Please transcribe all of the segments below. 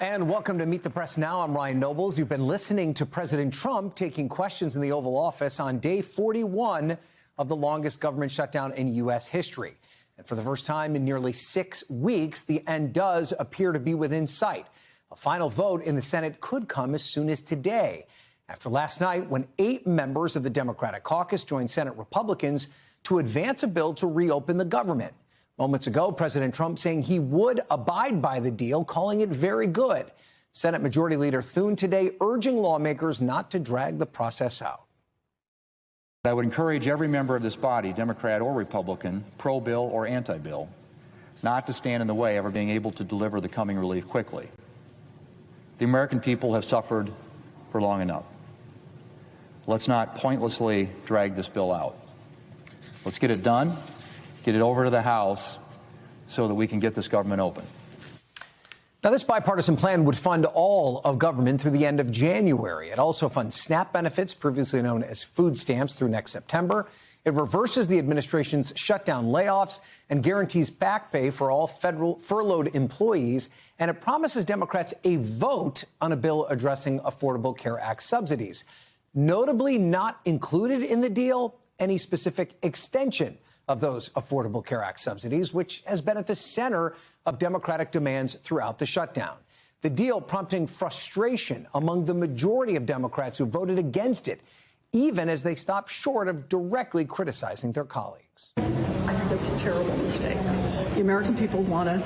And welcome to Meet the Press Now. I'm Ryan Nobles. You've been listening to President Trump taking questions in the Oval Office on day 41 of the longest government shutdown in U.S. history. And for the first time in nearly 6 weeks, the end does appear to be within sight. A final vote in the Senate could come as soon as today, after last night when 8 members of the Democratic caucus joined Senate Republicans to advance a bill to reopen the government. Moments ago, President Trump saying he would abide by the deal, calling it very good. Senate Majority Leader Thune today urging lawmakers not to drag the process out. I would encourage every member of this body, Democrat or Republican, pro-bill or anti-bill, not to stand in the way of our being able to deliver the coming relief quickly. The American people have suffered for long enough. Let's not pointlessly drag this bill out. Let's get it done. Get it over to the House so that we can get this government open. Now, this bipartisan plan would fund all of government through the end of January. It also funds SNAP benefits, previously known as food stamps, through next September. It reverses the administration's shutdown layoffs and guarantees back pay for all federal furloughed employees. And it promises Democrats a vote on a bill addressing Affordable Care Act subsidies. Notably not included in the deal, any specific extension of those Affordable Care Act subsidies, which has been at the center of Democratic demands throughout the shutdown. The deal prompting frustration among the majority of Democrats who voted against it, even as they stopped short of directly criticizing their colleagues. I think that's a terrible mistake. The American people want us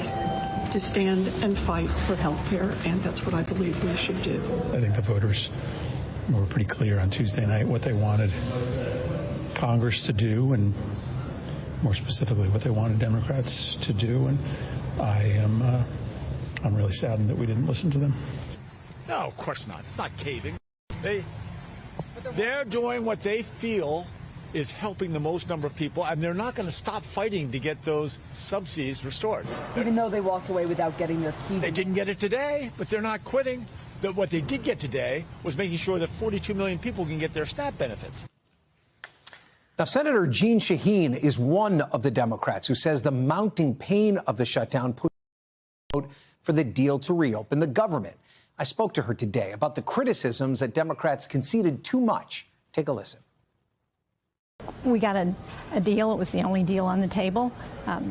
to stand and fight for health care, and that's what I believe we should do. I think the voters were pretty clear on Tuesday night what they wanted Congress to do, and more specifically what they wanted Democrats to do, and I'm really saddened that we didn't listen to them. No, of course not. It's not caving. They're doing what they feel is helping the most number of people, and they're not going to stop fighting to get those subsidies restored. Even though they walked away without getting their keys. They didn't get it today, but they're not quitting. What they did get today was making sure that 42 million people can get their SNAP benefits. Now, Senator Jeanne Shaheen is one of the Democrats who says the mounting pain of the shutdown pushed vote for the deal to reopen the government. I spoke to her today about the criticisms that Democrats conceded too much. Take a listen. We got a deal. It was the only deal on the table.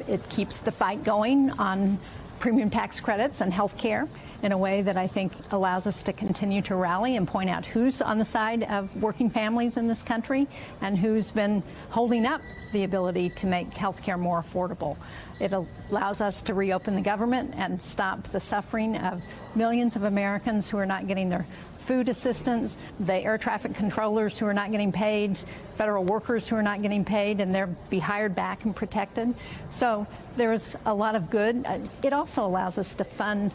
It keeps the fight going on premium tax credits and health care in a way that I think allows us to continue to rally and point out who's on the side of working families in this country and who's been holding up the ability to make health care more affordable. It allows us to reopen the government and stop the suffering of millions of Americans who are not getting their food assistance, the air traffic controllers who are not getting paid, federal workers who are not getting paid, and they'll be hired back and protected. So there's a lot of good. It also allows us to fund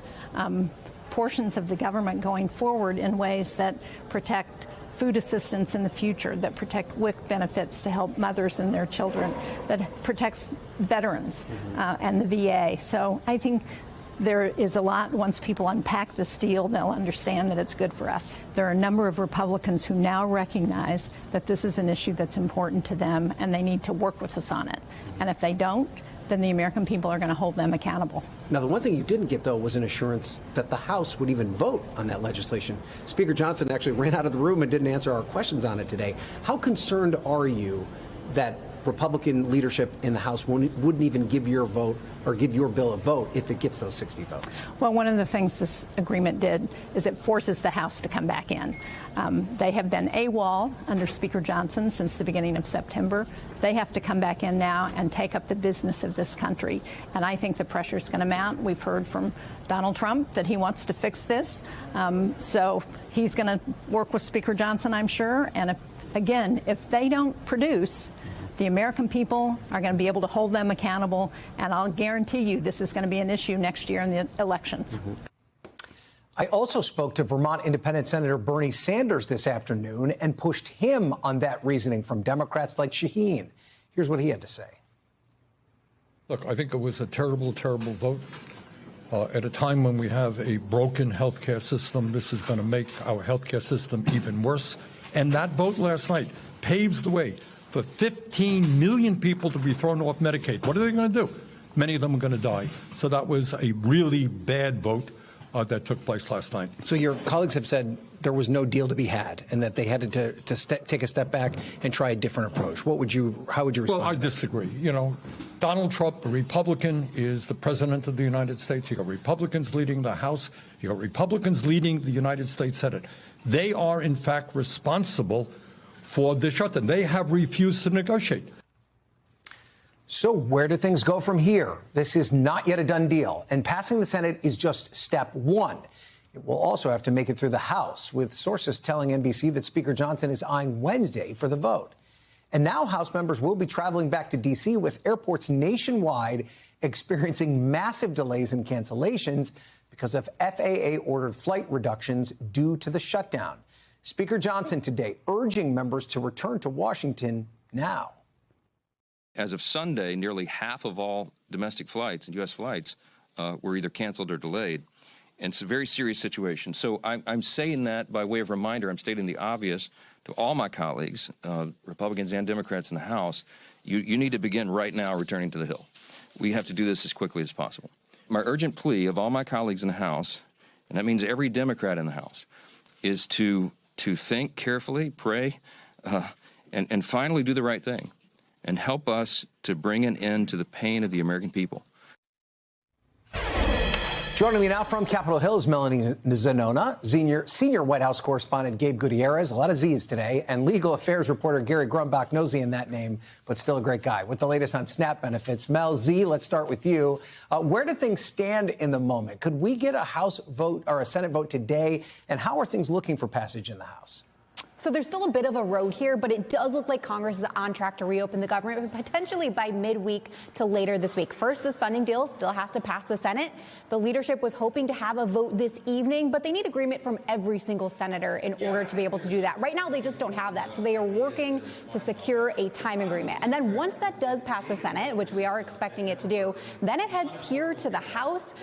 portions of the government going forward in ways that protect food assistance in the future, that protect WIC benefits to help mothers and their children, that protects veterans and the VA. So I think there is a lot. Once people unpack this deal, they'll understand that it's good for us. There are a number of Republicans who now recognize that this is an issue that's important to them and they need to work with us on it. And if they don't, then the American people are going to hold them accountable. Now, the one thing you didn't get, though, was an assurance that the House would even vote on that legislation. Speaker Johnson actually ran out of the room and didn't answer our questions on it today. How concerned are you that Republican leadership in the House wouldn't even give your vote or give your bill a vote if it gets those 60 votes? Well, one of the things this agreement did is it forces the House to come back in. They have been AWOL under Speaker Johnson since the beginning of September. They have to come back in now and take up the business of this country. And I think the pressure is going to mount. We've heard from Donald Trump that he wants to fix this. So he's going to work with Speaker Johnson, I'm sure. And if they don't produce, the American people are going to be able to hold them accountable, and I'll guarantee you this is going to be an issue next year in the elections. I also spoke to Vermont Independent Senator Bernie Sanders this afternoon and pushed him on that reasoning from Democrats like Shaheen. Here's what he had to say. Look, I think it was a terrible, terrible vote. At a time when we have a broken health care system, this is going to make our health care system even worse. And that vote last night paves the way for 15 million people to be thrown off Medicaid. What are they going to do? Many of them are going to die. So that was a really bad vote. that took place last night. So your colleagues have said there was no deal to be had and that they had to take a step back and try a different approach. How would you respond? Well, I disagree. You know, Donald Trump, a Republican, is the president of the United States. You got Republicans leading the House. You got Republicans leading the United States Senate. They are, in fact, responsible for the shutdown. They have refused to negotiate. So where do things go from here? This is not yet a done deal, and passing the Senate is just step one. It will also have to make it through the House, with sources telling NBC that Speaker Johnson is eyeing Wednesday for the vote. And now House members will be traveling back to D.C. with airports nationwide experiencing massive delays and cancellations because of FAA-ordered flight reductions due to the shutdown. Speaker Johnson today urging members to return to Washington now. As of Sunday, nearly half of all domestic flights and U.S. flights were either canceled or delayed. And it's a very serious situation. So I'm saying that by way of reminder. I'm stating the obvious to all my colleagues, Republicans and Democrats in the House. You need to begin right now returning to the Hill. We have to do this as quickly as possible. My urgent plea of all my colleagues in the House, and that means every Democrat in the House, is to think carefully, pray, and finally do the right thing and help us to bring an end to the pain of the American people. Joining me now from Capitol Hill is Melanie Zanona, senior White House correspondent Gabe Gutierrez, a lot of Z's today, and legal affairs reporter Gary Grumbach, nosy in that name, but still a great guy. With the latest on SNAP benefits, Mel Z, let's start with you. Where do things stand in the moment? Could we get a House vote or a Senate vote today? And how are things looking for passage in the House? So there's still a bit of a road here, but it does look like Congress is on track to reopen the government, potentially by midweek to later this week. First, this funding deal still has to pass the Senate. The leadership was hoping to have a vote this evening, but they need agreement from every single senator in order to be able to do that. Right now, they just don't have that. So they are working to secure a time agreement. And then once that does pass the Senate, which we are expecting it to do, then it heads here to the House.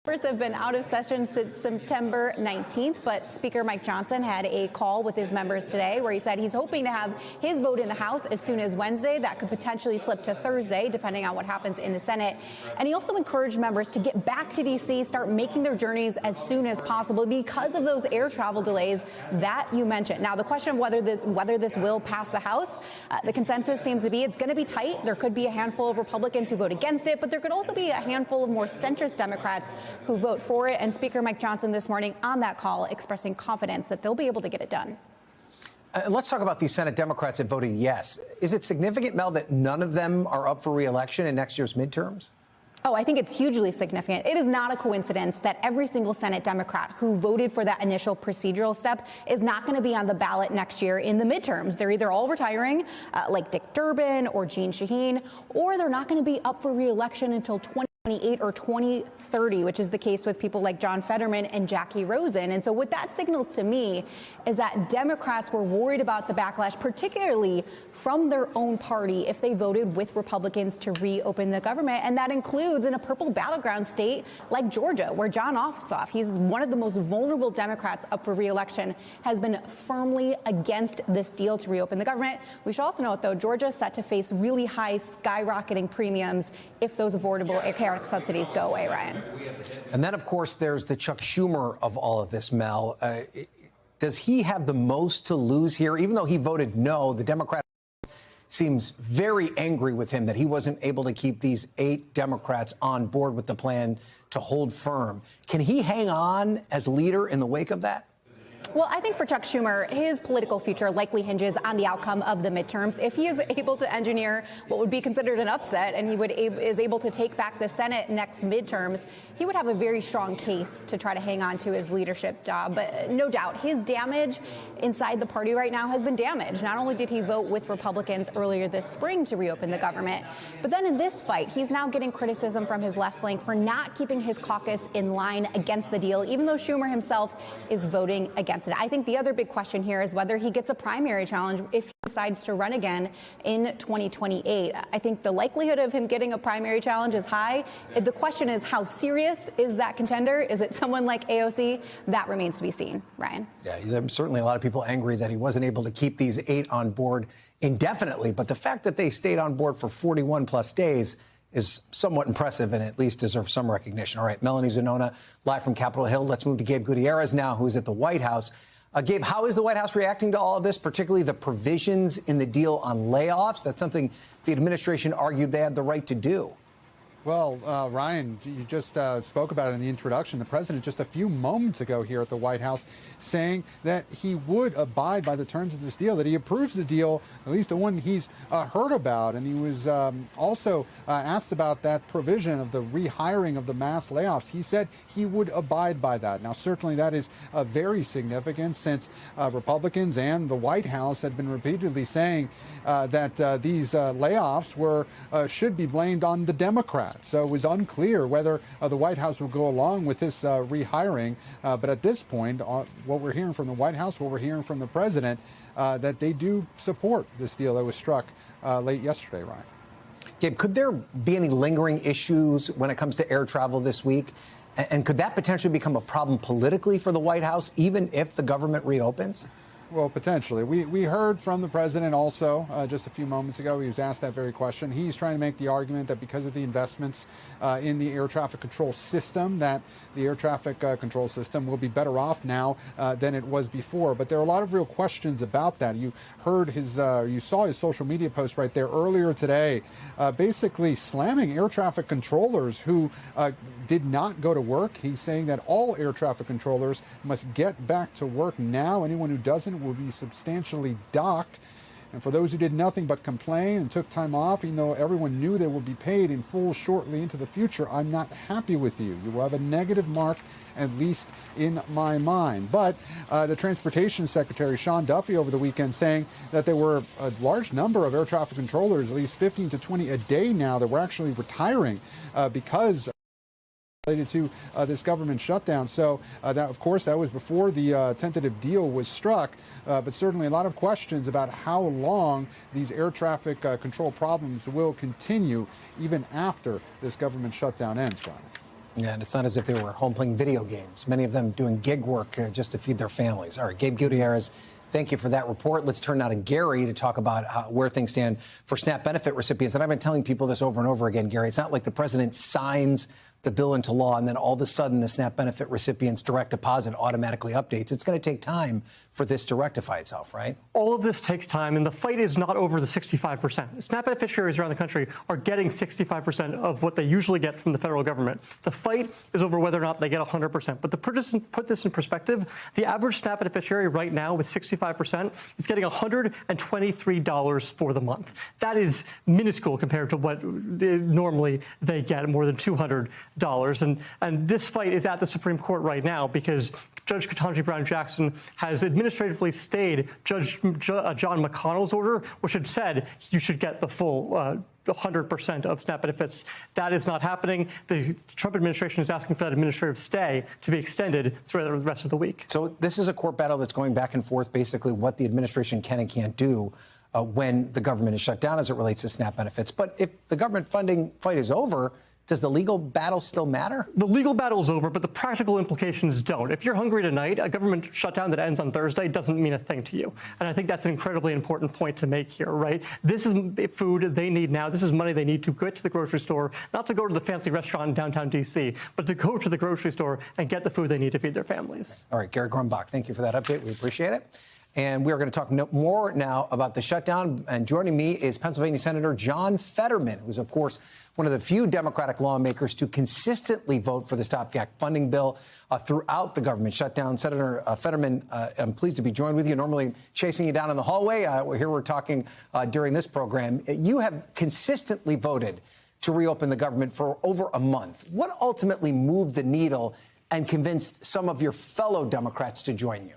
Members have been out of session since September 19th, but Speaker Mike Johnson had a call with his members today where he said he's hoping to have his vote in the House as soon as Wednesday. That could potentially slip to Thursday, depending on what happens in the Senate. And he also encouraged members to get back to D.C., start making their journeys as soon as possible because of those air travel delays that you mentioned. Now, the question of whether this will pass the House, the consensus seems to be it's going to be tight. There could be a handful of Republicans who vote against it, but there could also be a handful of more centrist Democrats who vote for it. And Speaker Mike Johnson this morning on that call expressing confidence that they'll be able to get it done. Let's talk about these Senate Democrats that voted yes. Is it significant, Mel, that none of them are up for re-election in next year's midterms? Oh, I think it's hugely significant. It is not a coincidence that every single Senate Democrat who voted for that initial procedural step is not going to be on the ballot next year in the midterms. They're either all retiring, like Dick Durbin or Jeanne Shaheen, or they're not going to be up for re-election until 2028 or 2030, which is the case with people like John Fetterman and Jackie Rosen. And so what that signals to me is that Democrats were worried about the backlash, particularly from their own party, if they voted with Republicans to reopen the government. And that includes in a purple battleground state like Georgia, where John Ossoff, he's one of the most vulnerable Democrats up for re-election, has been firmly against this deal to reopen the government. We should also note, though, Georgia is set to face really high skyrocketing premiums if those affordable air subsidies go away, Ryan. And then, of course, there's the Chuck Schumer of all of this, Mel. Does he have the most to lose here? Even though he voted no, the Democrat seems very angry with him that he wasn't able to keep these 8 Democrats on board with the plan to hold firm. Can he hang on as leader in the wake of that? Well, I think for Chuck Schumer, his political future likely hinges on the outcome of the midterms. If he is able to engineer what would be considered an upset and is able to take back the Senate next midterms, he would have a very strong case to try to hang on to his leadership job. But no doubt, his damage inside the party right now has been damaged. Not only did he vote with Republicans earlier this spring to reopen the government, but then in this fight, he's now getting criticism from his left flank for not keeping his caucus in line against the deal, even though Schumer himself is voting against it. I think the other big question here is whether he gets a primary challenge if he decides to run again in 2028. I think the likelihood of him getting a primary challenge is high. The question is, how serious is that contender? Is it someone like AOC? That remains to be seen, Ryan. Yeah, there's certainly a lot of people angry that he wasn't able to keep these 8 on board indefinitely. But the fact that they stayed on board for 41 plus days is somewhat impressive and at least deserves some recognition. All right, Melanie Zanona, live from Capitol Hill. Let's move to Gabe Gutierrez now, who is at the White House. Gabe, how is the White House reacting to all of this, particularly the provisions in the deal on layoffs? That's something the administration argued they had the right to do. Well, Ryan, you just spoke about it in the introduction. The president just a few moments ago here at the White House saying that he would abide by the terms of this deal, that he approves the deal, at least the one he's heard about. And he was also asked about that provision of the rehiring of the mass layoffs. He said he would abide by that. Now, certainly that is very significant since Republicans and the White House had been repeatedly saying that these layoffs should be blamed on the Democrats. So it was unclear whether the White House would go along with this rehiring. But at this point, what we're hearing from the White House, what we're hearing from the president, that they do support this deal that was struck late yesterday, Ryan. Gabe, could there be any lingering issues when it comes to air travel this week? And could that potentially become a problem politically for the White House, even if the government reopens? Well, potentially. We heard from the president also just a few moments ago. He was asked that very question. He's trying to make the argument that because of the investments in the air traffic control system, that the air traffic control system will be better off now than it was before. But there are a lot of real questions about that. You heard you saw his social media post right there earlier today, basically slamming air traffic controllers who did not go to work. He's saying that all air traffic controllers must get back to work now. Anyone who doesn't will be substantially docked. And for those who did nothing but complain and took time off, even though everyone knew they would be paid in full shortly into the future, I'm not happy with you. You will have a negative mark, at least in my mind. But the Transportation Secretary, Sean Duffy, over the weekend saying that there were a large number of air traffic controllers, at least 15 to 20 a day now, that were actually retiring because related to this government shutdown. So that, of course, that was before the tentative deal was struck, but certainly a lot of questions about how long these air traffic control problems will continue even after this government shutdown ends, Brian. Yeah, and it's not as if they were home playing video games. Many of them doing gig work just to feed their families. All right, Gabe Gutierrez, thank you for that report. Let's turn now to Gary to talk about where things stand for SNAP benefit recipients. And I've been telling people this over and over again, Gary. It's not like the president signs the bill into law and then all of a sudden the SNAP benefit recipients' direct deposit automatically updates. It's going to take time for this to rectify itself, right? All of this takes time, and the fight is not over the 65%. SNAP beneficiaries around the country are getting 65% of what they usually get from the federal government. The fight is over whether or not they get 100%. But to put this in perspective, the average SNAP beneficiary right now with 65% is getting $123 for the month. That is minuscule compared to what normally they get, more than $200. And this fight is at the Supreme Court right now because Judge Ketanji Brown Jackson has administratively stayed Judge John McConnell's order, which had said you should get the full 100% of SNAP benefits. That is not happening. The Trump administration is asking for that administrative stay to be extended through the rest of the week. So this is a court battle that's going back and forth, basically what the administration can and can't do when the government is shut down as it relates to SNAP benefits. But if the government funding fight is over, does the legal battle still matter? The legal battle is over, but the practical implications don't. If you're hungry tonight, a government shutdown that ends on Thursday doesn't mean a thing to you. And I think that's an incredibly important point to make here, right? This is food they need now. This is money they need to get to the grocery store, not to go to the fancy restaurant in downtown D.C., but to go to the grocery store and get the food they need to feed their families. All right, Gary Grumbach, thank you for that update. We appreciate it. And we are going to talk more now about the shutdown. And joining me is Pennsylvania Senator John Fetterman, who's, of course, one of the few Democratic lawmakers to consistently vote for the stopgap funding bill throughout the government shutdown. Senator Fetterman, I'm pleased to be joined with you. Normally chasing you down in the hallway. We're talking during this program. You have consistently voted to reopen the government for over a month. What ultimately moved the needle and convinced some of your fellow Democrats to join you?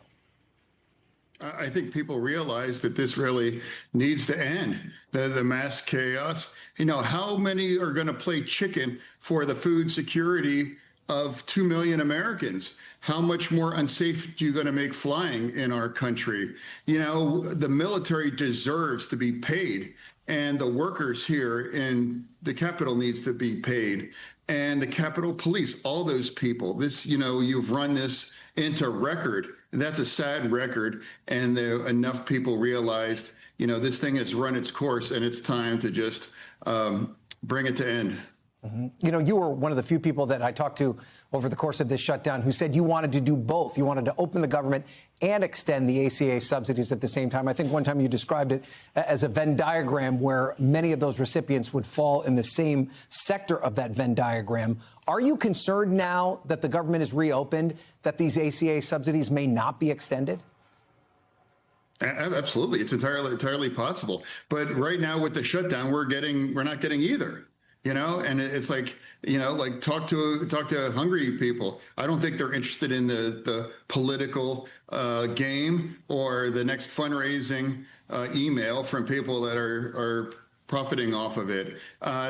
I think people realize that this really needs to end, the mass chaos. You know, how many are going to play chicken for the food security of 2 million Americans? How much more unsafe are you going to make flying in our country? You know, the military deserves to be paid, and the workers here in the Capitol needs to be paid, and the Capitol Police, all those people. This, you know, you've run this into record. That's a sad record, and enough people realized, you know, this thing has run its course, and it's time to just bring it to end. You know, you were one of the few people that I talked to over the course of this shutdown who said you wanted to do both. You wanted to open the government and extend the ACA subsidies at the same time. I think one time you described it as a Venn diagram where many of those recipients would fall in the same sector of that Venn diagram. Are you concerned now that the government is reopened that these ACA subsidies may not be extended? Absolutely. It's entirely possible. But right now with the shutdown, we're not getting either. You know, and it's like, you know, like talk to hungry people. I don't think they're interested in the political game or the next fundraising email from people that are profiting off of it.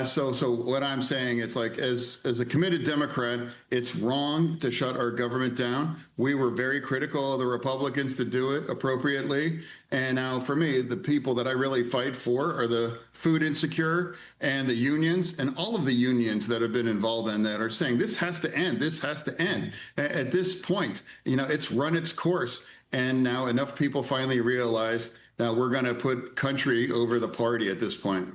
So what I'm saying, it's like, as a committed Democrat, it's wrong to shut our government down. We were very critical of the Republicans to do it appropriately. And now for me, the people that I really fight for are the food insecure and the unions, and all of the unions that have been involved in that are saying this has to end. This has to end. At this point, you know, it's run its course. And now enough people finally realized that we're going to put country over the party at this point.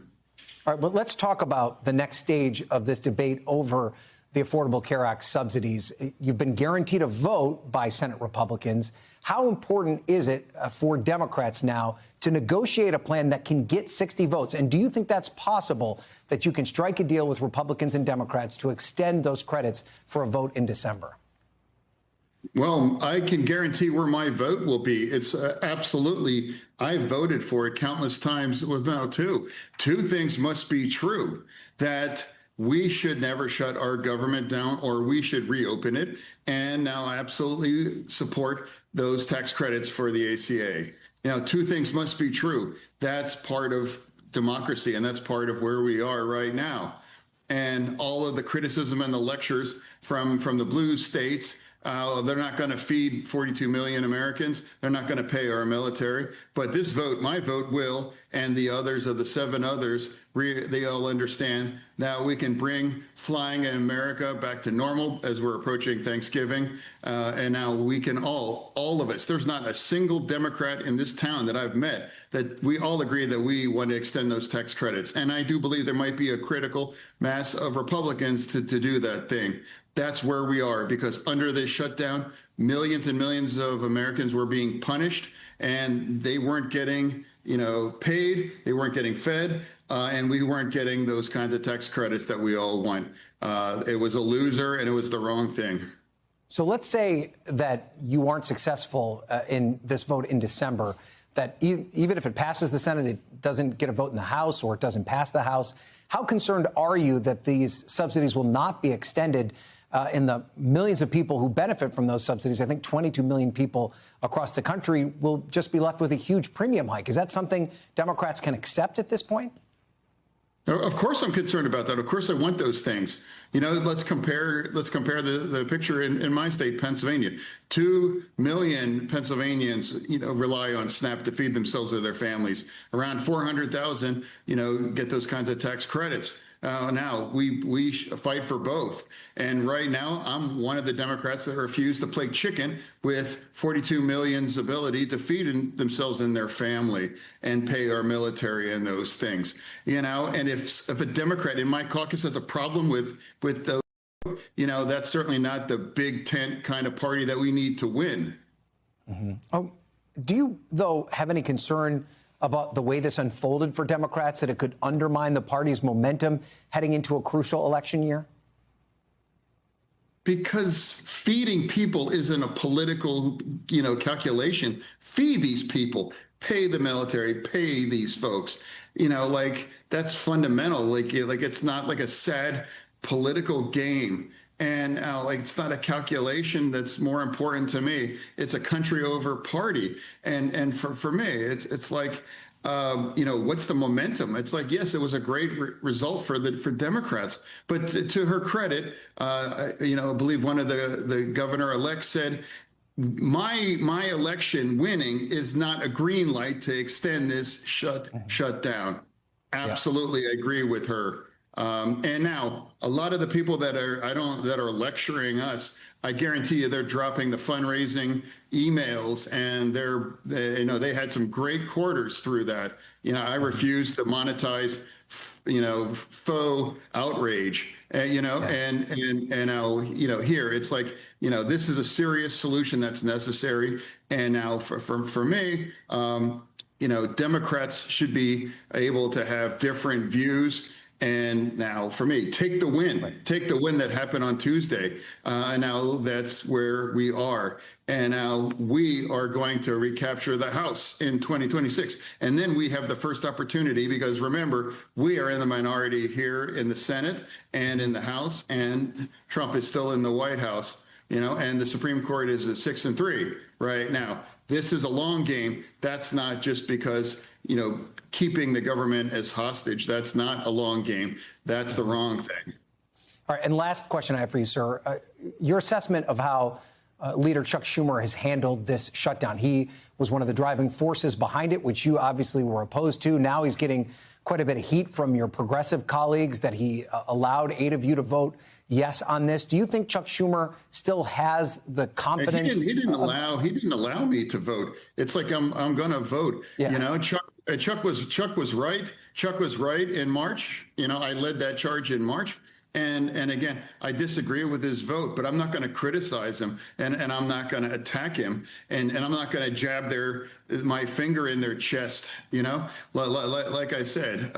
All right, but let's talk about the next stage of this debate over the Affordable Care Act subsidies. You've been guaranteed a vote by Senate Republicans. How important is it for Democrats now to negotiate a plan that can get 60 votes? And do you think that's possible, that you can strike a deal with Republicans and Democrats to extend those credits for a vote in December? Well, I can guarantee where my vote will be. It's absolutely, I voted for it countless times with now two. Two things must be true: that we should never shut our government down, or we should reopen it. And now I absolutely support those tax credits for the ACA. You know, two things must be true. That's part of democracy, and that's part of where we are right now. And all of the criticism and the lectures from the blue states, they're not going to feed 42 million Americans. They're not going to pay our military. But this vote, my vote will, and the others of the 7 others, they all understand that we can bring flying in America back to normal as we're approaching Thanksgiving. And now we can all of us, there's not a single Democrat in this town that I've met that we all agree that we want to extend those tax credits. And I do believe there might be a critical mass of Republicans to do that thing. That's where we are, because under this shutdown, millions and millions of Americans were being punished, and they weren't getting, you know, paid, they weren't getting fed, and we weren't getting those kinds of tax credits that we all want. It was a loser, and it was the wrong thing. So let's say that you aren't successful in this vote in December, that even if it passes the Senate, it doesn't get a vote in the House, or it doesn't pass the House. How concerned are you that these subsidies will not be extended in the millions of people who benefit from those subsidies? I think 22 million people across the country will just be left with a huge premium hike. Is that something Democrats can accept at this point? Of course I'm concerned about that. Of course I want those things. You know, let's compare the picture in my state, Pennsylvania. 2 million Pennsylvanians, you know, rely on SNAP to feed themselves or their families. Around 400,000, you know, get those kinds of tax credits. Now we fight for both. And right now, I'm one of the Democrats that refuse to play chicken with 42 million's ability to feed themselves and their family and pay our military and those things. You know, and if a Democrat in my caucus has a problem with those, you know, that's certainly not the big tent kind of party that we need to win. Do you, though, have any concern about the way this unfolded for Democrats, that it could undermine the party's momentum heading into a crucial election year? Because feeding people isn't a political, you know, calculation. Feed these people, pay the military, pay these folks. You know, like, that's fundamental. Like it's not like a sad political game. And like, it's not a calculation that's more important to me. It's a country over party. And for me, it's like, you know, what's the momentum? It's like, yes, it was a great result for Democrats, but to her credit, you know, I believe one of the governor-elects said, my election winning is not a green light to extend this shutdown. Absolutely, I agree with her. And now a lot of the people that are lecturing us, I guarantee you they're dropping the fundraising emails, and you know, they had some great quarters through that. You know, I refuse to monetize faux outrage. And now, here it's like, this is a serious solution that's necessary. And now for me, Democrats should be able to have different views. And now for me, take the win that happened on Tuesday. And now that's where we are. And now we are going to recapture the House in 2026. And then we have the first opportunity, because remember, we are in the minority here in the Senate and in the House, and Trump is still in the White House, and the Supreme Court is at 6-3 right now. This is a long game. That's not just because, keeping the government as hostage. That's not a long game. That's the wrong thing. All right. And last question I have for you, sir. Your assessment of how Leader Chuck Schumer has handled this shutdown. He was one of the driving forces behind it, which you obviously were opposed to. Now he's getting quite a bit of heat from your progressive colleagues that he allowed 8 of you to vote yes on this. Do you think Chuck Schumer still has the confidence? He didn't allow me to vote. It's like I'm going to vote. Yeah. Chuck was right. Chuck was right in March. I led that charge in March. And again, I disagree with his vote, but I'm not going to criticize him, and I'm not going to attack him, and I'm not going to jab my finger in their chest. Like I said,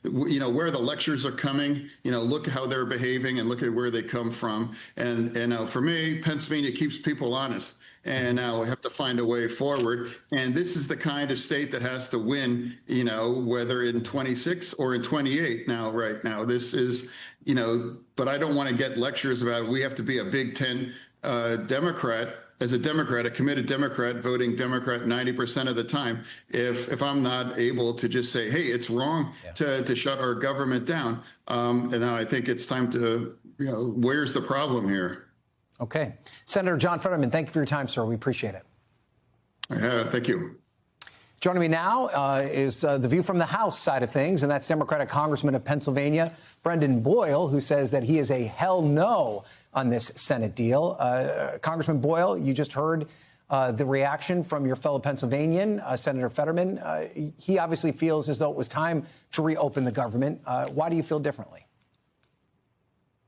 where the lectures are coming. Look how they're behaving, and look at where they come from. And for me, Pennsylvania keeps people honest. And now we have to find a way forward. And this is the kind of state that has to win, whether in 26 or in 28 now, right now. This is, but I don't want to get lectures about we have to be a Big Ten Democrat. As a Democrat, a committed Democrat, voting Democrat 90% of the time, if I'm not able to just say, hey, it's wrong to shut our government down. And now I think it's time to, where's the problem here? Okay. Senator John Fetterman, thank you for your time, sir. We appreciate it. Thank you. Joining me now is the view from the House side of things, and that's Democratic Congressman of Pennsylvania, Brendan Boyle, who says that he is a hell no on this Senate deal. Congressman Boyle, you just heard the reaction from your fellow Pennsylvanian, Senator Fetterman. He obviously feels as though it was time to reopen the government. Why do you feel differently?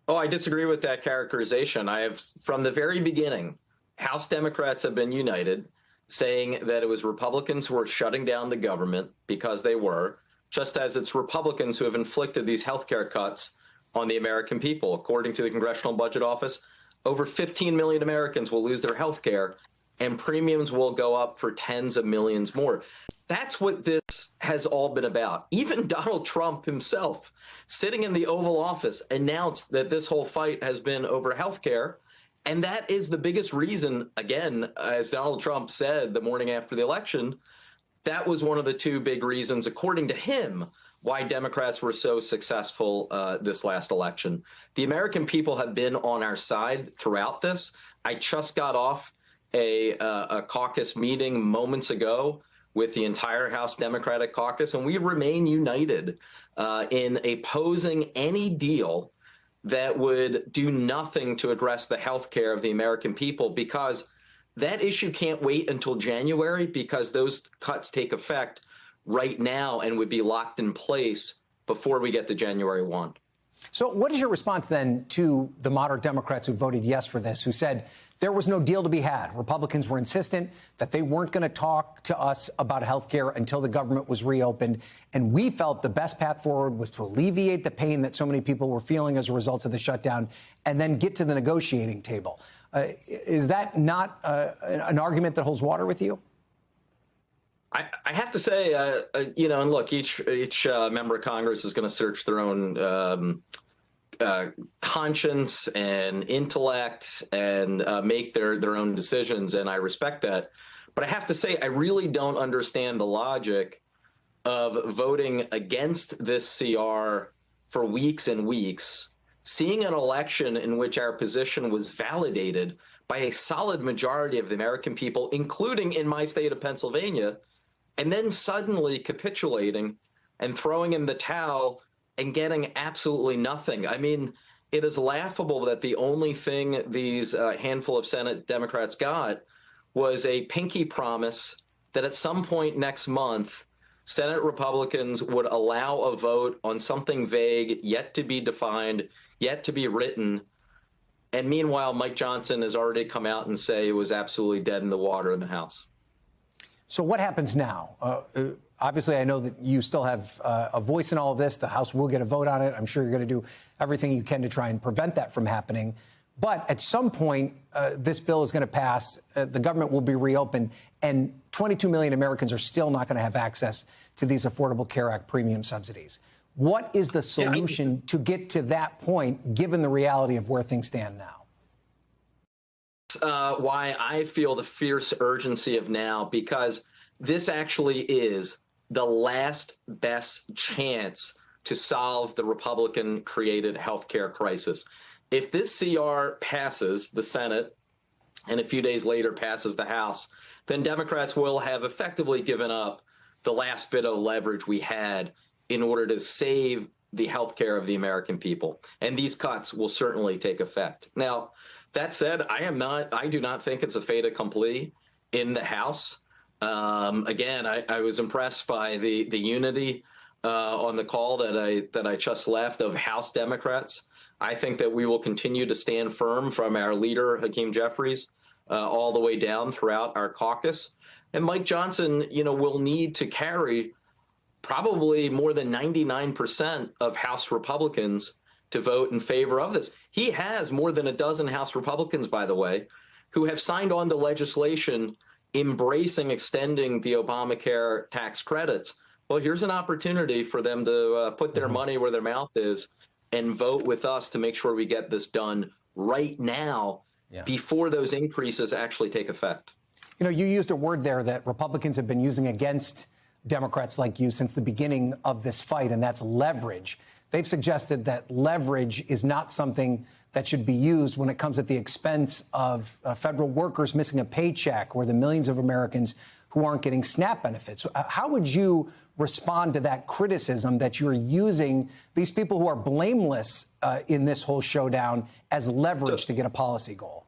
Oh, I disagree with that characterization. I have, from the very beginning, House Democrats have been united, saying that it was Republicans who were shutting down the government because they were, just as it's Republicans who have inflicted these health care cuts on the American people. According to the Congressional Budget Office, over 15 million Americans will lose their health care, and premiums will go up for tens of millions more. That's what this has all been about. Even Donald Trump himself, sitting in the Oval Office, announced that this whole fight has been over health care. And that is the biggest reason, again, as Donald Trump said the morning after the election, that was one of the 2 big reasons, according to him, why Democrats were so successful this last election. The American people have been on our side throughout this. I just got off a caucus meeting moments ago with the entire House Democratic caucus, and we remain united in opposing any deal that would do nothing to address the health care of the American people, because that issue can't wait until January, because those cuts take effect right now and would be locked in place before we get to January 1. So what is your response then to the moderate Democrats who voted yes for this, who said there was no deal to be had? Republicans were insistent that they weren't going to talk to us about health care until the government was reopened. And we felt the best path forward was to alleviate the pain that so many people were feeling as a result of the shutdown and then get to the negotiating table. Is that not an argument that holds water with you? I have to say, and look, each member of Congress is going to search their own conscience and intellect and make their own decisions, and I respect that. But I have to say, I really don't understand the logic of voting against this CR for weeks and weeks, seeing an election in which our position was validated by a solid majority of the American people, including in my state of Pennsylvania, and then suddenly capitulating and throwing in the towel and getting absolutely nothing. I mean, it is laughable that the only thing these handful of Senate Democrats got was a pinky promise that at some point next month, Senate Republicans would allow a vote on something vague, yet to be defined, yet to be written. And meanwhile, Mike Johnson has already come out and say it was absolutely dead in the water in the House. So what happens now? Obviously, I know that you still have a voice in all of this. The House will get a vote on it. I'm sure you're going to do everything you can to try and prevent that from happening. But at some point, this bill is going to pass. The government will be reopened, and 22 million Americans are still not going to have access to these Affordable Care Act premium subsidies. What is the solution to get to that point, given the reality of where things stand now? Why I feel the fierce urgency of now, because this actually is the last best chance to solve the Republican-created health care crisis. If this CR passes the Senate and a few days later passes the House, then Democrats will have effectively given up the last bit of leverage we had in order to save the health care of the American people. And these cuts will certainly take effect. Now, that said, I do not think it's a fait accompli in the House. Again, I was impressed by the unity on the call that I just left of House Democrats. I think that we will continue to stand firm from our leader, Hakeem Jeffries, all the way down throughout our caucus. And Mike Johnson, will need to carry probably more than 99% of House Republicans to vote in favor of this. He has more than a dozen House Republicans, by the way, who have signed on to legislation embracing extending the Obamacare tax credits. Well, here's an opportunity for them to put their money where their mouth is and vote with us to make sure we get this done right now before those increases actually take effect. You used a word there that Republicans have been using against Democrats like you since the beginning of this fight, and that's leverage. They've suggested that leverage is not something that should be used when it comes at the expense of federal workers missing a paycheck or the millions of Americans who aren't getting SNAP benefits. How would you respond to that criticism that you're using these people who are blameless in this whole showdown as leverage to get a policy goal?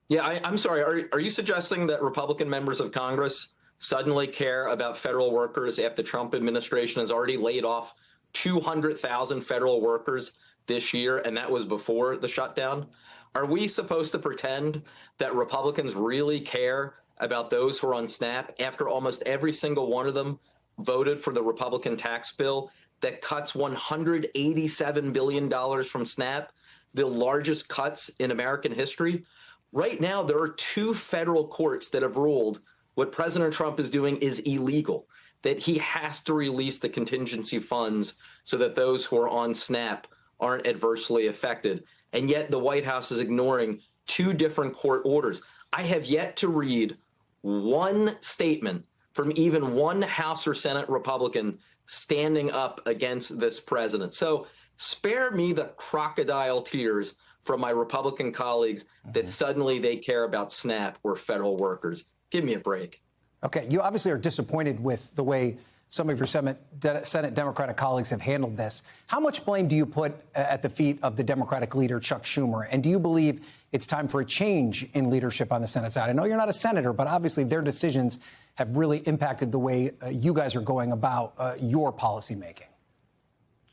Yeah, I'm sorry. Are you suggesting that Republican members of Congress suddenly care about federal workers after the Trump administration has already laid off 200,000 federal workers this year, and that was before the shutdown? Are we supposed to pretend that Republicans really care about those who are on SNAP after almost every single one of them voted for the Republican tax bill that cuts $187 billion from SNAP, the largest cuts in American history? Right now, there are two federal courts that have ruled what President Trump is doing is illegal, that he has to release the contingency funds so that those who are on SNAP aren't adversely affected. And yet the White House is ignoring two different court orders. I have yet to read one statement from even one House or Senate Republican standing up against this president. So spare me the crocodile tears from my Republican colleagues that suddenly they care about SNAP or federal workers. Give me a break. Okay, you obviously are disappointed with the way some of your Senate Democratic colleagues have handled this. How much blame do you put at the feet of the Democratic leader, Chuck Schumer? And do you believe it's time for a change in leadership on the Senate side? I know you're not a senator, but obviously their decisions have really impacted the way you guys are going about your policymaking.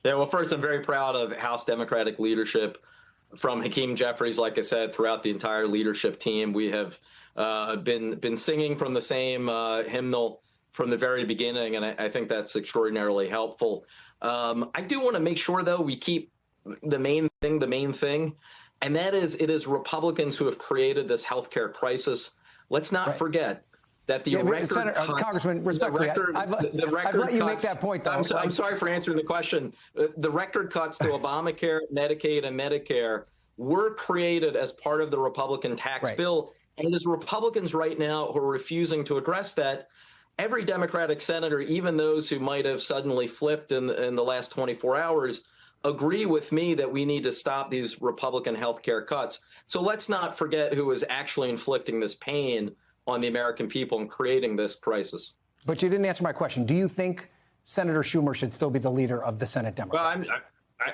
Yeah, well, first, I'm very proud of House Democratic leadership from Hakeem Jeffries, like I said, throughout the entire leadership team. We have been singing from the same hymnal from the very beginning, and I think that's extraordinarily helpful. I do want to make sure, though, we keep the main thing, and that is it is Republicans who have created this healthcare crisis. Let's not forget that the record cuts, Congressman, respectfully, I've let you make that point, though. I'm sorry for answering the question. The record cuts to Obamacare, Medicaid, and Medicare were created as part of the Republican tax bill. And as Republicans right now who are refusing to address that, every Democratic senator, even those who might have suddenly flipped in the last 24 hours, agree with me that we need to stop these Republican health care cuts. So let's not forget who is actually inflicting this pain on the American people and creating this crisis. But you didn't answer my question. Do you think Senator Schumer should still be the leader of the Senate Democrats? Well,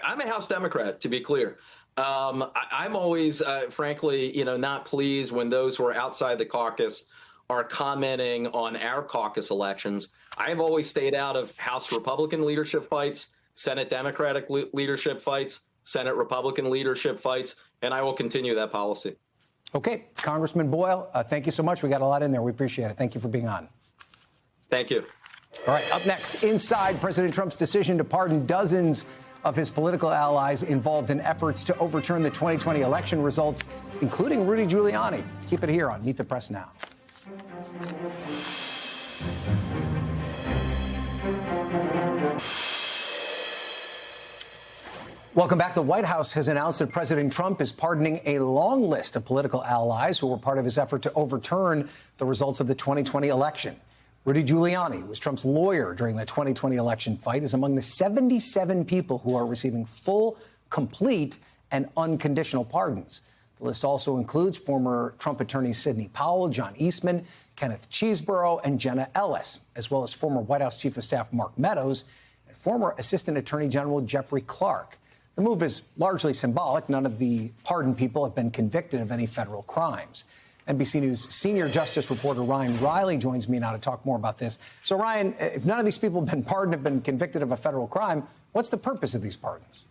I'm a House Democrat, to be clear. I'm always, frankly, not pleased when those who are outside the caucus are commenting on our caucus elections. I have always stayed out of House Republican leadership fights, Senate Democratic leadership fights, Senate Republican leadership fights, and I will continue that policy. Okay, Congressman Boyle, thank you so much. We got a lot in there. We appreciate it. Thank you for being on. Thank you. All right, up next, inside President Trump's decision to pardon dozens of his political allies involved in efforts to overturn the 2020 election results, including Rudy Giuliani. Keep it here on Meet the Press Now. Welcome back. The White House has announced that President Trump is pardoning a long list of political allies who were part of his effort to overturn the results of the 2020 election. Rudy Giuliani, who was Trump's lawyer during the 2020 election fight, is among the 77 people who are receiving full, complete, and unconditional pardons. The list also includes former Trump attorneys Sidney Powell, John Eastman, Kenneth Chesebro, and Jenna Ellis, as well as former White House Chief of Staff Mark Meadows and former Assistant Attorney General Jeffrey Clark. The move is largely symbolic. None of the pardoned people have been convicted of any federal crimes. NBC News senior justice reporter Ryan Riley joins me now to talk more about this. So, Ryan, if none of these people have been pardoned, have been convicted of a federal crime, what's the purpose of these pardons?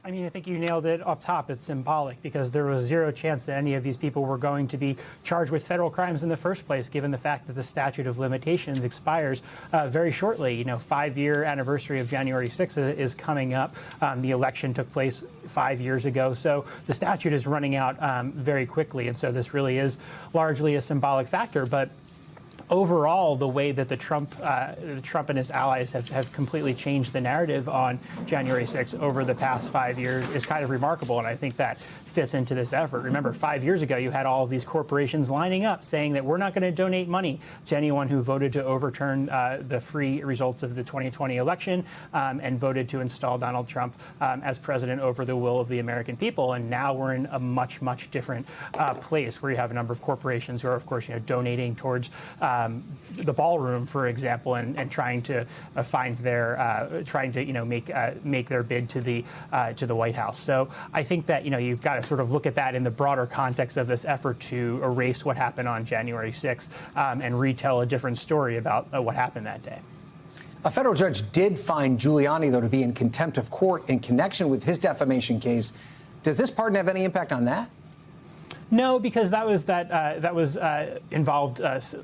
I mean, I think you nailed it up top. It's symbolic because there was zero chance that any of these people were going to be charged with federal crimes in the first place, given the fact that the statute of limitations expires very shortly. You know, 5-year anniversary of January 6th is coming up. The election took place 5 years ago. So the statute is running out very quickly. And so this really is largely a symbolic factor. But overall, the way that Trump and his allies have completely changed the narrative on January 6th over the past 5 years is kind of remarkable. And I think that fits into this effort. Remember, 5 years ago, you had all of these corporations lining up saying that we're not going to donate money to anyone who voted to overturn the free results of the 2020 election and voted to install Donald Trump as president over the will of the American people. And now we're in a much, much different place where you have a number of corporations who are, of course, donating towards the ballroom, for example, and trying to find their make their bid to the White House. So I think that you've got to sort of look at that in the broader context of this effort to erase what happened on January 6th and retell a different story about what happened that day. A federal judge did find Giuliani, though, to be in contempt of court in connection with his defamation case. Does this pardon have any impact on that? No, because that was involved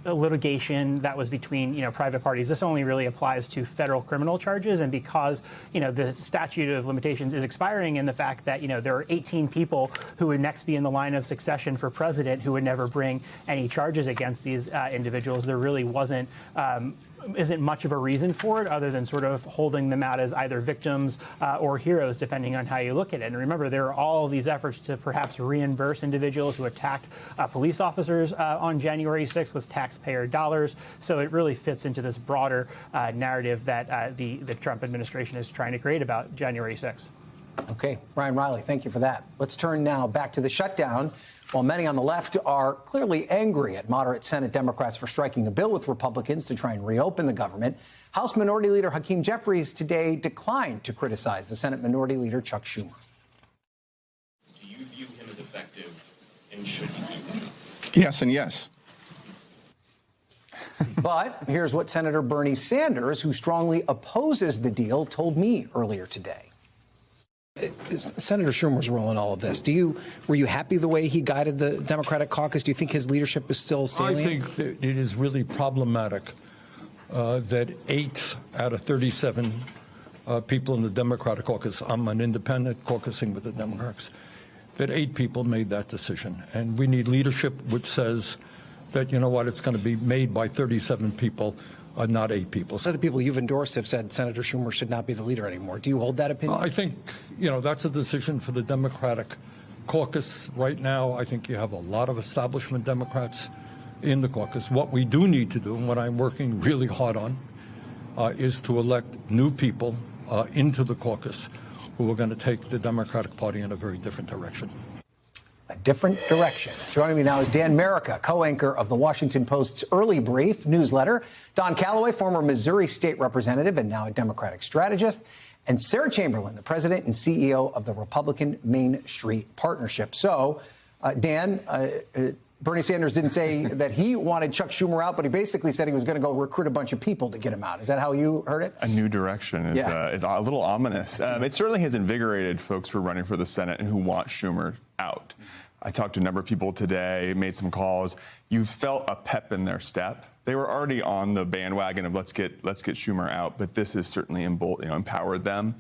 litigation that was between private parties. This only really applies to federal criminal charges, and because the statute of limitations is expiring, and the fact that there are 18 people who would next be in the line of succession for president who would never bring any charges against these individuals, there really isn't much of a reason for it other than sort of holding them out as either victims or heroes, depending on how you look at it. And remember, there are all these efforts to perhaps reimburse individuals who attacked police officers on January 6th with taxpayer dollars. So it really fits into this broader narrative that the Trump administration is trying to create about January 6th. Okay, Ryan Riley, thank you for that. Let's turn now back to the shutdown. While many on the left are clearly angry at moderate Senate Democrats for striking a bill with Republicans to try and reopen the government, House Minority Leader Hakeem Jeffries today declined to criticize the Senate Minority Leader Chuck Schumer. Do you view him as effective, and should he keep him? Yes and yes. But here's what Senator Bernie Sanders, who strongly opposes the deal, told me earlier today. Senator Schumer's role in all of this. Were you happy the way he guided the Democratic caucus? Do you think his leadership is still salient? I think that it is really problematic that 8 out of 37 people in the Democratic caucus, I'm an independent caucusing with the Democrats, that 8 people made that decision. And we need leadership which says that, it's going to be made by 37 people. Not 8 people. Some of the people you've endorsed have said Senator Schumer should not be the leader anymore. Do you hold that opinion? I think, that's a decision for the Democratic caucus. Right now, I think you have a lot of establishment Democrats in the caucus. What we do need to do, and what I'm working really hard on, is to elect new people into the caucus who are going to take the Democratic Party in a very different direction. A different direction. Joining me now is Dan Merica, co-anchor of the Washington Post's Early Brief newsletter, Don Calloway, former Missouri state representative and now a Democratic strategist, and Sarah Chamberlain, the president and CEO of the Republican Main Street Partnership. So, Dan, Bernie Sanders didn't say that he wanted Chuck Schumer out, but he basically said he was going to go recruit a bunch of people to get him out. Is that how you heard it? A new direction is a little ominous. It certainly has invigorated folks who are running for the Senate and who want Schumer out. I talked to a number of people today, made some calls. You felt a pep in their step. They were already on the bandwagon of let's get Schumer out, but this has certainly empowered them.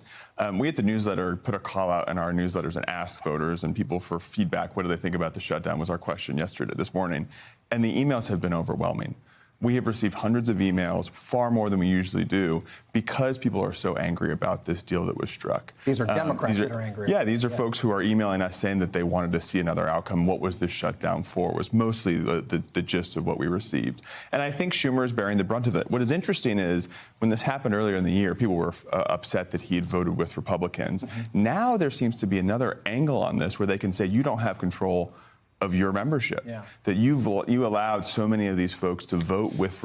We at the newsletter put a call out in our newsletters and asked voters and people for feedback. What do they think about the shutdown was our question this morning. And the emails have been overwhelming. We have received hundreds of emails, far more than we usually do, because people are so angry about this deal that was struck. These are Democrats that are angry. Yeah, these are folks who are emailing us saying that they wanted to see another outcome. What was this shutdown for? Was mostly the gist of what we received. And I think Schumer is bearing the brunt of it. What is interesting is when this happened earlier in the year, people were upset that he had voted with Republicans. Mm-hmm. Now there seems to be another angle on this where they can say you don't have control of your membership, that you allowed so many of these folks to vote with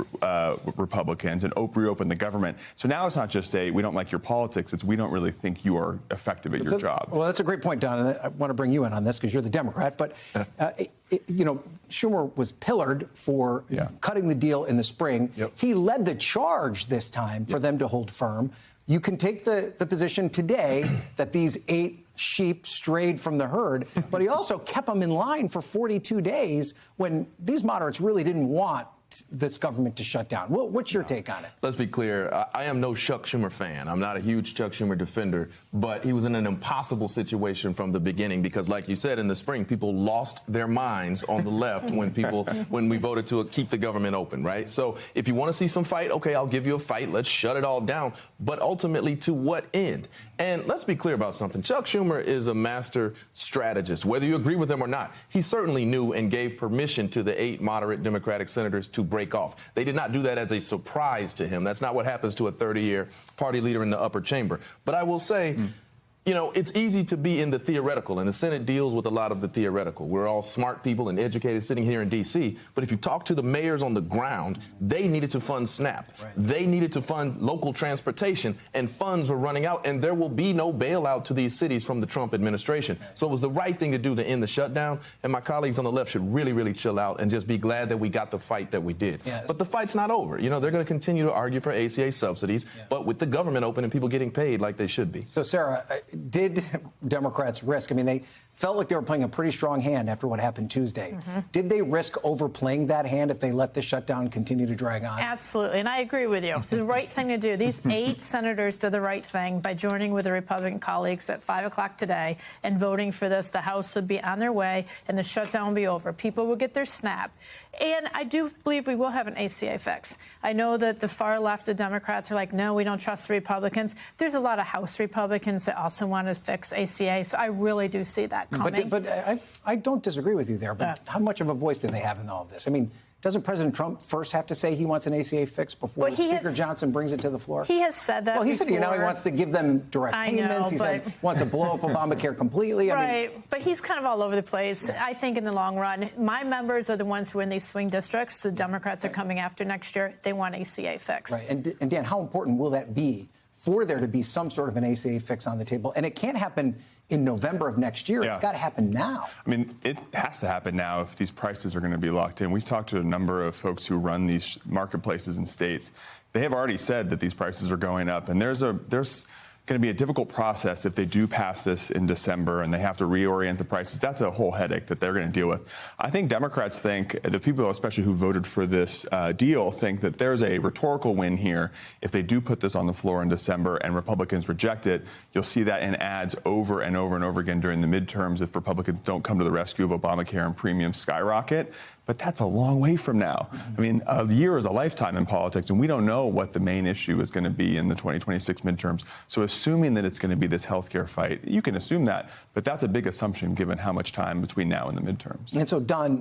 Republicans and reopen the government. So now it's not just we don't like your politics, it's we don't really think you are effective at your job. Well, that's a great point, Don, and I want to bring you in on this because you're the Democrat. But, Schumer was pillared for cutting the deal in the spring. Yep. He led the charge this time for them to hold firm. You can take the position today that these 8 sheep strayed from the herd, but he also kept them in line for 42 days when these moderates really didn't want this government to shut down. What's your take on it? Let's be clear. I am no Chuck Schumer fan. I'm not a huge Chuck Schumer defender, but he was in an impossible situation from the beginning because, like you said, in the spring, people lost their minds on the left when we voted to keep the government open, right? So if you want to see some fight, okay, I'll give you a fight. Let's shut it all down. But ultimately, to what end? And let's be clear about something. Chuck Schumer is a master strategist, whether you agree with him or not. He certainly knew and gave permission to the 8 moderate Democratic senators to break off. They did not do that as a surprise to him. That's not what happens to a 30-year party leader in the upper chamber. But I will say, it's easy to be in the theoretical, and the Senate deals with a lot of the theoretical. We're all smart people and educated sitting here in D.C., but if you talk to the mayors on the ground, they needed to fund SNAP. Right. They needed to fund local transportation, and funds were running out, and there will be no bailout to these cities from the Trump administration. So it was the right thing to do to end the shutdown, and my colleagues on the left should really, really chill out and just be glad that we got the fight that we did. Yes. But the fight's not over. They're going to continue to argue for ACA subsidies, but with the government open and people getting paid like they should be. So, Sarah, did Democrats risk? I mean, they felt like they were playing a pretty strong hand after what happened Tuesday. Mm-hmm. Did they risk overplaying that hand if they let the shutdown continue to drag on? Absolutely, and I agree with you. It's the right thing to do. These 8 senators did the right thing by joining with their Republican colleagues at 5 o'clock today and voting for this. The House would be on their way, and the shutdown would be over. People would get their SNAP. And I do believe we will have an ACA fix. I know that the far left of Democrats are like, no, we don't trust the Republicans. There's a lot of House Republicans that also want to fix ACA, so I really do see that coming. But I don't disagree with you there, but how much of a voice do they have in all of this? I mean, doesn't President Trump first have to say he wants an ACA fix before Speaker Johnson brings it to the floor? He has said that. Well, he before. said he wants to give them direct payments. He said wants to blow up Obamacare completely. Right, but he's kind of all over the place. I think in the long run, my members are the ones who are in these swing districts. The Democrats are coming after next year. They want ACA fix. Right, and Dan, how important will that be for there to be some sort of an ACA fix on the table? And it can't happen in November of next year. It's got to happen now. I mean, it has to happen now if these prices are going to be locked in. We've talked to a number of folks who run these marketplaces in states. They have already said that these prices are going up, and there's going to be a difficult process if they do pass this in December and they have to reorient the prices. That's a whole headache that they're going to deal with. I think Democrats think, the people especially who voted for this deal, think that there's a rhetorical win here. If they do put this on the floor in December and Republicans reject it, you'll see that in ads over and over and over again during the midterms if Republicans don't come to the rescue of Obamacare and premiums skyrocket. But that's a long way from now. I mean, a year is a lifetime in politics, and we don't know what the main issue is going to be in the 2026 midterms. So assuming that it's going to be this health care fight, you can assume that, but that's a big assumption given how much time between now and the midterms. And so, Don,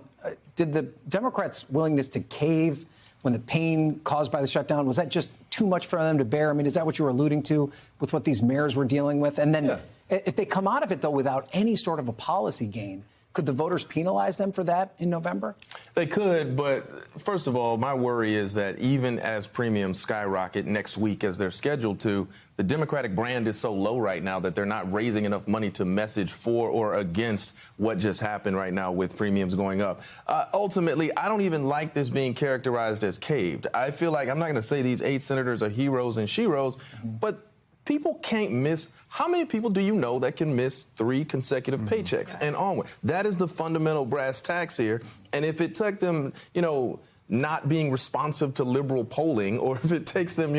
did the Democrats' willingness to cave when the pain caused by the shutdown, was that just too much for them to bear? I mean, is that what you were alluding to with what these mayors were dealing with? And then if they come out of it, though, without any sort of a policy gain, Could the voters penalize them for that in November? They could, but first of all, my worry is that even as premiums skyrocket next week as they're scheduled to, the Democratic brand is so low right now that they're not raising enough money to message for or against what just happened right now with premiums going up. Ultimately, I don't even like this being characterized as caved. I feel like I'm not going to say these 8 senators are heroes and sheroes, but people can't miss. How many people do you know that can miss 3 consecutive paychecks and onward? That is the fundamental brass tacks here. And if it took them, not being responsive to liberal polling, or if it takes them,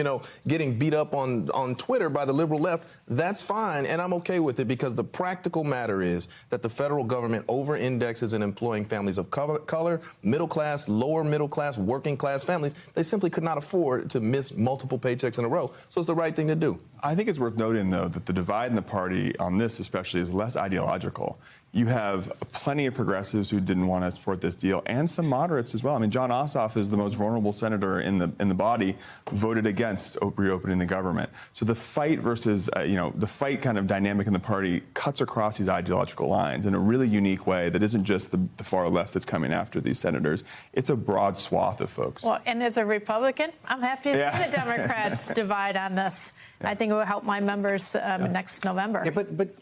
getting beat up on Twitter by the liberal left, that's fine. And I'm okay with it, because the practical matter is that the federal government over-indexes in employing families of color, middle class, lower middle class, working class families. They simply could not afford to miss multiple paychecks in a row. So it's the right thing to do. I think it's worth noting, though, that the divide in the party on this especially is less ideological. You have plenty of progressives who didn't want to support this deal, and some moderates as well. I mean, John Ossoff is the most vulnerable senator in the body, voted against reopening the government. So the fight versus, the fight kind of dynamic in the party cuts across these ideological lines in a really unique way that isn't just the far left that's coming after these senators. It's a broad swath of folks. Well, and as a Republican, I'm happy to see the Democrats divide on this. Yeah. I think it will help my members next November. Yeah, but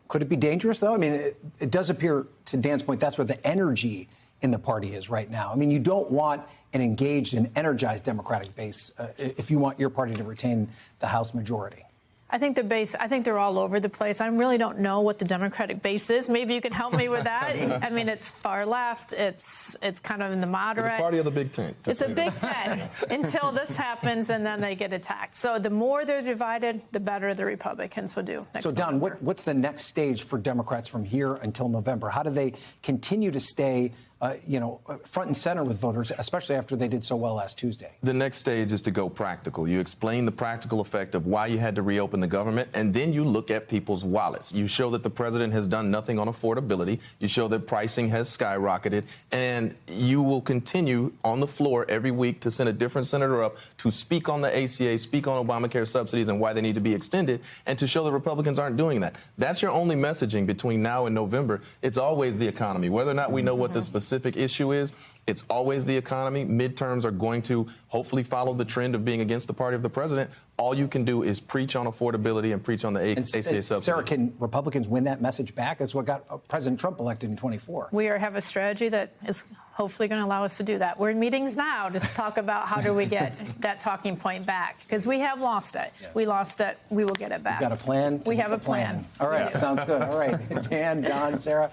could it be dangerous, though? I mean, it does appear, to Dan's point, that's where the energy in the party is right now. I mean, you don't want an engaged and energized Democratic base if you want your party to retain the House majority. I think the base, I think they're all over the place. I really don't know what the Democratic base is. Maybe you can help me with that. I mean, it's far left. It's kind of in the moderate. It's the party of the Big Tent. It's a Big Tent until this happens, and then they get attacked. So the more they're divided, the better the Republicans will do next Don, November. what's the next stage for Democrats from here until November? How do they continue to stay front and center with voters, especially after they did so well last Tuesday? The next stage is to go practical. You explain the practical effect of why you had to reopen the government, and then you look at people's wallets. You show that the president has done nothing on affordability. You show that pricing has skyrocketed, and you will continue on the floor every week to send a different senator up to speak on the ACA, speak on Obamacare subsidies and why they need to be extended, and to show that Republicans aren't doing that. That's your only messaging between now and November. It's always the economy. Whether or not we know what the specific issue is, it's always the economy. Midterms are going to hopefully follow the trend of being against the party of the president. All you can do is preach on affordability and preach on the ACA subsidy. Sarah, can Republicans win that message back? That's what got President Trump elected in 24. We have a strategy that is hopefully going to allow us to do that. We're in meetings now to talk about how do we get that talking point back, because we have lost it. Yes. We lost it. We will get it back. You've got a plan? We have a plan. All right. Sounds good. All right. Dan, Don, Sarah.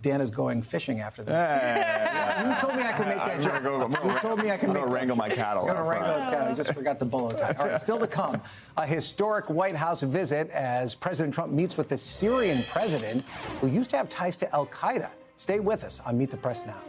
Dan is going fishing after this. You told me I could make that joke. You told me I could wrangle my cattle. I'm going to wrangle his cattle. I just forgot the bolo tie. All right, still to come, a historic White House visit as President Trump meets with the Syrian president, who used to have ties to al-Qaeda. Stay with us on Meet the Press Now.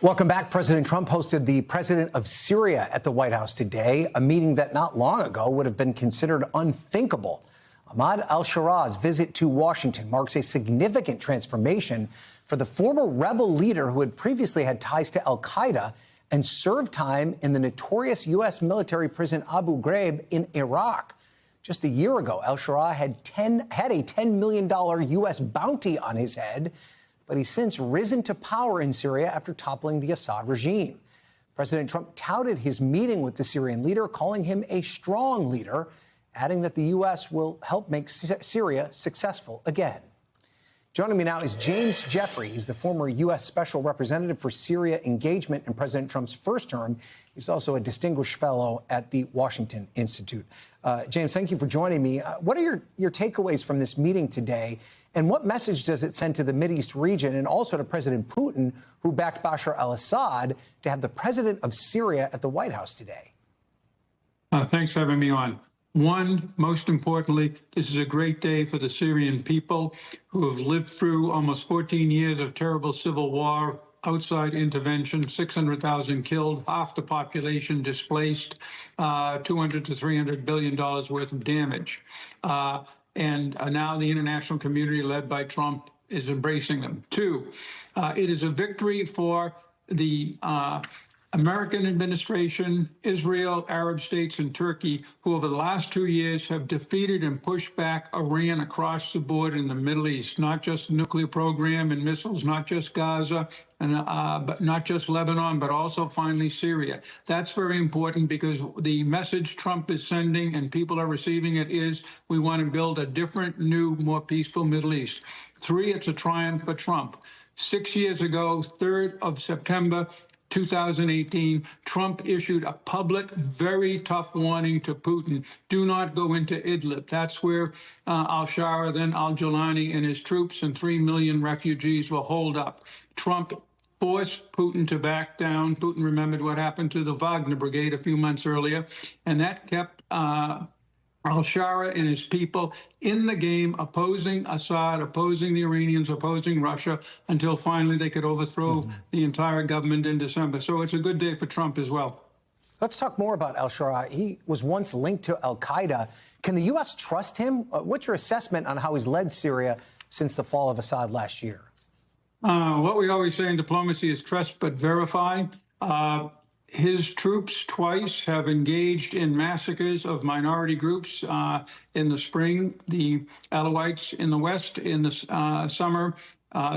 Welcome back. President Trump hosted the president of Syria at the White House today, a meeting that not long ago would have been considered unthinkable. Ahmad al-Shara's visit to Washington marks a significant transformation for the former rebel leader who had previously had ties to al-Qaeda and served time in the notorious U.S. military prison Abu Ghraib in Iraq. Just a year ago, al-Shara had a $10 million U.S. bounty on his head, but he's since risen to power in Syria after toppling the Assad regime. President Trump touted his meeting with the Syrian leader, calling him a strong leader, adding that the U.S. will help make Syria successful again. Joining me now is James Jeffrey. He's the former U.S. Special Representative for Syria Engagement in President Trump's first term. He's also a distinguished fellow at the Washington Institute. James, thank you for joining me. What are your takeaways from this meeting today? And what message does it send to the Mideast region and also to President Putin, who backed Bashar al-Assad, to have the president of Syria at the White House today? Thanks for having me on. One, most importantly, this is a great day for the Syrian people who have lived through almost 14 years of terrible civil war, outside intervention, 600,000 killed, half the population displaced, $200 to $300 billion worth of damage. And now the international community, led by Trump, is embracing them. Two, it is a victory for the American administration, Israel, Arab states, and Turkey, who over the last 2 years have defeated and pushed back Iran across the board in the Middle East, not just the nuclear program and missiles, not just Gaza, and but not just Lebanon, but also finally Syria. That's very important because the message Trump is sending and people are receiving it is we want to build a different, new, more peaceful Middle East. 3, it's a triumph for Trump. 6 years ago, 3rd of September, 2018, Trump issued a public, very tough warning to Putin. Do not go into Idlib. That's where al-Shara, then al-Giuliani and his troops and 3 million refugees were holed up. Trump forced Putin to back down. Putin remembered what happened to the Wagner Brigade a few months earlier, and that kept al-Shara and his people in the game, opposing Assad, opposing the Iranians, opposing Russia, until finally they could overthrow the entire government in December. So it's a good day for Trump as well. Let's talk more about al-Shara. He was once linked to al-Qaeda. Can the U.S. trust him? What's your assessment on how he's led Syria since the fall of Assad last year? What we always say in diplomacy is trust but verify. His troops twice have engaged in massacres of minority groups in the spring, the Alawites in the west, in the summer,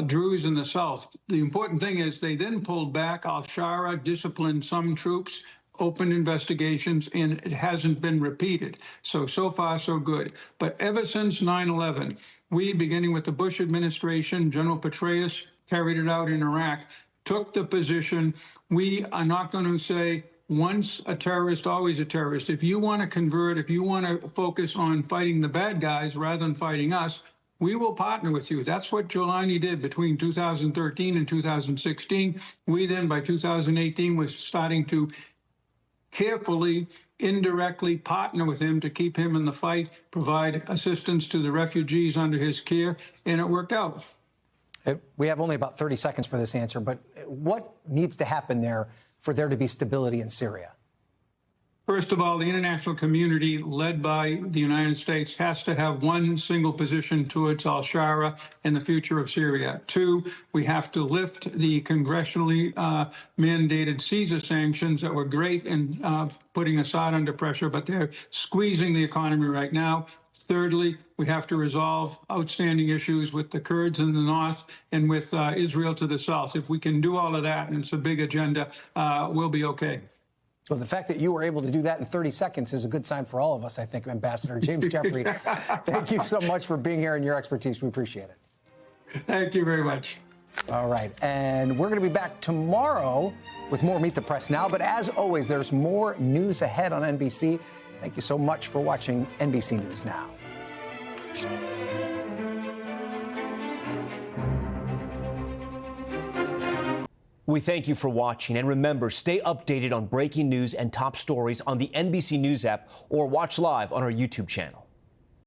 Druze in the south. The important thing is they then pulled back. Al-Shara disciplined some troops, opened investigations, and it hasn't been repeated. So far, so good. But ever since 9/11, we, beginning with the Bush administration, General Petraeus carried it out in Iraq, took the position, we are not going to say once a terrorist, always a terrorist. If you want to convert, if you want to focus on fighting the bad guys rather than fighting us, we will partner with you. That's what Giuliani did between 2013 and 2016. We then, by 2018, was starting to carefully, indirectly partner with him to keep him in the fight, provide assistance to the refugees under his care, and it worked out. We have only about 30 seconds for this answer, but what needs to happen there for there to be stability in Syria? First of all, the international community, led by the United States, has to have one single position towards al-Shara and the future of Syria. 2, we have to lift the congressionally mandated Caesar sanctions that were great in putting Assad under pressure, but they're squeezing the economy right now. Thirdly, we have to resolve outstanding issues with the Kurds in the north and with Israel to the south. If we can do all of that, and it's a big agenda, we'll be okay. Well, the fact that you were able to do that in 30 seconds is a good sign for all of us, I think, Ambassador James Jeffrey. Thank you so much for being here and your expertise. We appreciate it. Thank you very much. All right. And we're going to be back tomorrow with more Meet the Press Now. But as always, there's more news ahead on NBC. Thank you so much for watching NBC News Now. We thank you for watching, and remember, stay updated on breaking news and top stories on the NBC News app or watch live on our YouTube channel.